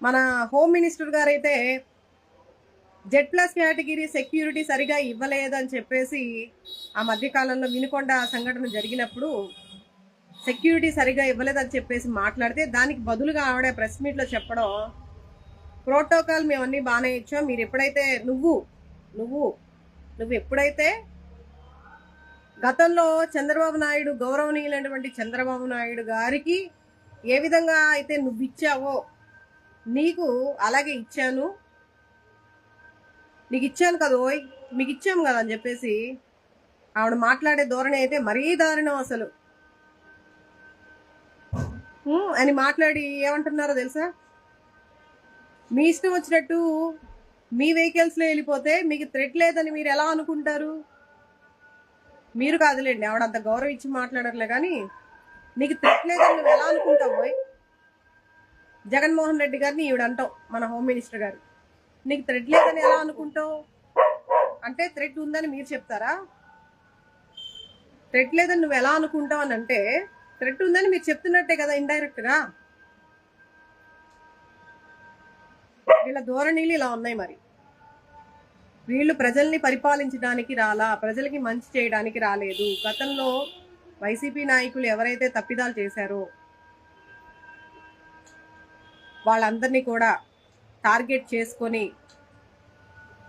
మన home minister గారైతే Z+ category security సరిగా ఇవ్వలేదని చెప్పేసి ఆ మధ్యకాలంలో వినుకొండ సంఘటన జరిగినప్పుడు సెక్యూరిటీ సరిగా ఇవ్వలేదని చెప్పేసి మాట్లాడితే దానికి బదులుగా ఆవిడ ప్రెస్ మీట్లో చెప్పడం, ప్రోటోకాల్ మేమన్నీ బాగానే ఇచ్చాం, మీరు ఎప్పుడైతే నువ్వు నువ్వు నువ్వు ఎప్పుడైతే గతంలో చంద్రబాబు నాయుడు, గౌరవనీయులైనటువంటి చంద్రబాబు నాయుడు గారికి ఏ విధంగా అయితే నువ్వు ఇచ్చావో నీకు అలాగే ఇచ్చాను, నీకు ఇచ్చాను కదా, ఓయ్ మీకు ఇచ్చాము కదా అని చెప్పేసి ఆవిడ మాట్లాడే ధోరణి అయితే మరీ దారుణం అసలు అని మాట్లాడి ఏమంటున్నారో తెలుసా, మీ ఇష్టం వచ్చినట్టు మీ వెహికల్స్లో వెళ్ళిపోతే మీకు థ్రెట్ లేదని మీరు ఎలా అనుకుంటారు? మీరు కాదులేండి, ఆవిడ అంత గౌరవం ఇచ్చి మాట్లాడర్లే, కానీ నీకు థ్రెట్ లేదని నువ్వు ఎలా అనుకుంటావు? జగన్మోహన్ రెడ్డి గారిని ఈవిడ అంటావు, మన హోమ్ మినిస్టర్ గారు, నీకు థ్రెట్ లేదని ఎలా అనుకుంటావు? అంటే థ్రెట్ ఉందని మీరు చెప్తారా? థ్రెట్ లేదని నువ్వు ఎలా అనుకుంటావు అని అంటే థ్రెట్ ఉందని మీరు చెప్తున్నట్టే కదా ఇండైరెక్ట్ గా. వీళ్ళ ధోరణిలు ఇలా ఉన్నాయి. మరి వీళ్ళు ప్రజల్ని పరిపాలించడానికి రాలా, ప్రజలకి మంచి చేయడానికి రాలేదు. గతంలో వైసీపీ నాయకులు ఎవరైతే తప్పిదాలు చేశారో వాళ్ళందరినీ కూడా టార్గెట్ చేసుకొని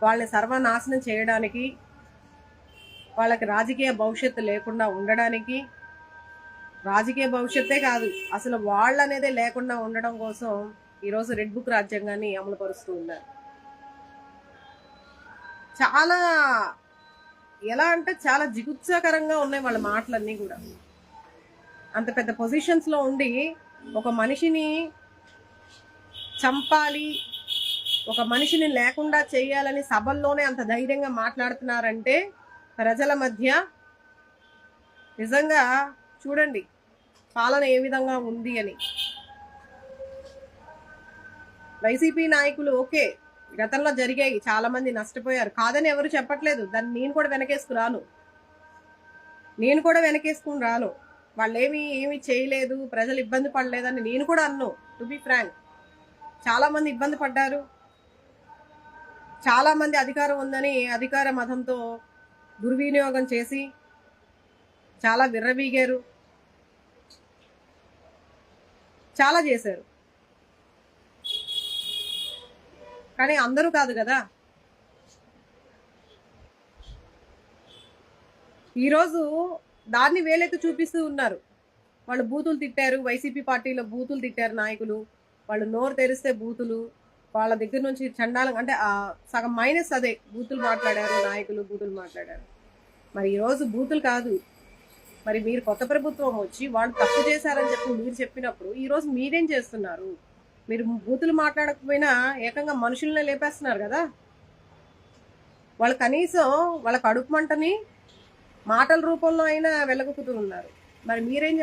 వాళ్ళని సర్వనాశనం చేయడానికి, వాళ్ళకి రాజకీయ భవిష్యత్తు లేకుండా ఉండడానికి, రాజకీయ భవిష్యత్తే కాదు అసలు వాళ్ళు అనేదే లేకుండా ఉండడం కోసం ఈరోజు రెడ్ బుక్ రాజ్యాంగాన్ని అమలు పరుస్తూ ఉన్నారు. చాలా ఎలా అంటే చాలా జిగుత్సాకరంగా ఉన్నాయి వాళ్ళ మాటలన్నీ కూడా. అంత పెద్ద పొజిషన్స్లో ఉండి ఒక మనిషిని చంపాలి, ఒక మనిషిని లేకుండా చేయాలని సభల్లోనే అంత ధైర్యంగా మాట్లాడుతున్నారంటే ప్రజల మధ్య నిజంగా చూడండి పాలన ఏ విధంగా ఉంది అని. వైసీపీ నాయకులు ఓకే, గతంలో జరిగాయి, చాలా మంది నష్టపోయారు, కాదని ఎవరు చెప్పట్లేదు. దాన్ని నేను కూడా వెనకేసుకుని రాను. వాళ్ళు ఏమీ చేయలేదు, ప్రజలు ఇబ్బంది పడలేదని నేను కూడా అన్ను. టు బి ఫ్రాంక్, చాలా మంది ఇబ్బంది పడ్డారు, చాలా మంది అధికారం ఉందని అధికార మతంతో దుర్వినియోగం చేసి చాలా విర్రవీగారు, చాలా చేశారు. కానీ అందరూ కాదు కదా. ఈరోజు దాన్ని వేలెత్తి చూపిస్తూ ఉన్నారు. వాళ్ళు బూతులు తిట్టారు, వైసీపీ పార్టీలో బూతులు తిట్టారు నాయకులు, వాళ్ళు నోరు తెరిస్తే బూతులు, వాళ్ళ దగ్గర నుంచి చండాలం అంటే సగం మైనస్ అదే, బూతులు మాట్లాడారు నాయకులు, బూతులు మాట్లాడారు. మరి ఈరోజు బూతులు కాదు, మరి మీరు కొత్త ప్రభుత్వం వచ్చి వాళ్ళు తప్పు చేశారని చెప్పి మీరు చెప్పినప్పుడు ఈరోజు మీరేం చేస్తున్నారు? మీరు బూతులు మాట్లాడకపోయినా ఏకంగా మనుషులనే లేపేస్తున్నారు కదా. వాళ్ళు కనీసం వాళ్ళ కడుపు మంటని మాటల రూపంలో అయినా వెళ్ళగొక్కుతూ ఉన్నారు. మరి మీరేం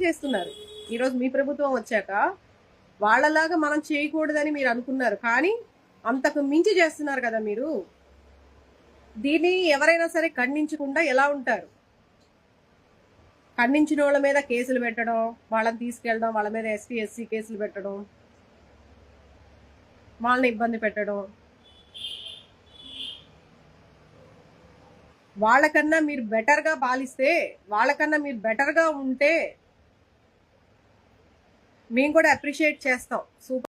చేస్తున్నారు? ఈరోజు మీ ప్రభుత్వం వచ్చాక వాళ్ళలాగా మనం చేయకూడదని మీరు అనుకున్నారు, కానీ అంతకు మించి చేస్తున్నారు కదా మీరు. దీన్ని ఎవరైనా సరే ఖండించకుండా ఎలా ఉంటారు? ఖండించిన వాళ్ళ మీద కేసులు పెట్టడం, వాళ్ళని తీసుకెళ్ళడం, వాళ్ళ మీద ఎస్టీ ఎస్సీ కేసులు పెట్టడం, వాళ్ళని ఇబ్బంది పెట్టడం. వాళ్ళకన్నా మీరు బెటర్గా పాలిస్తే, వాళ్ళకన్నా మీరు బెటర్గా ఉంటే మేము కూడా అప్రిషియేట్ చేస్తాం. సూపర్.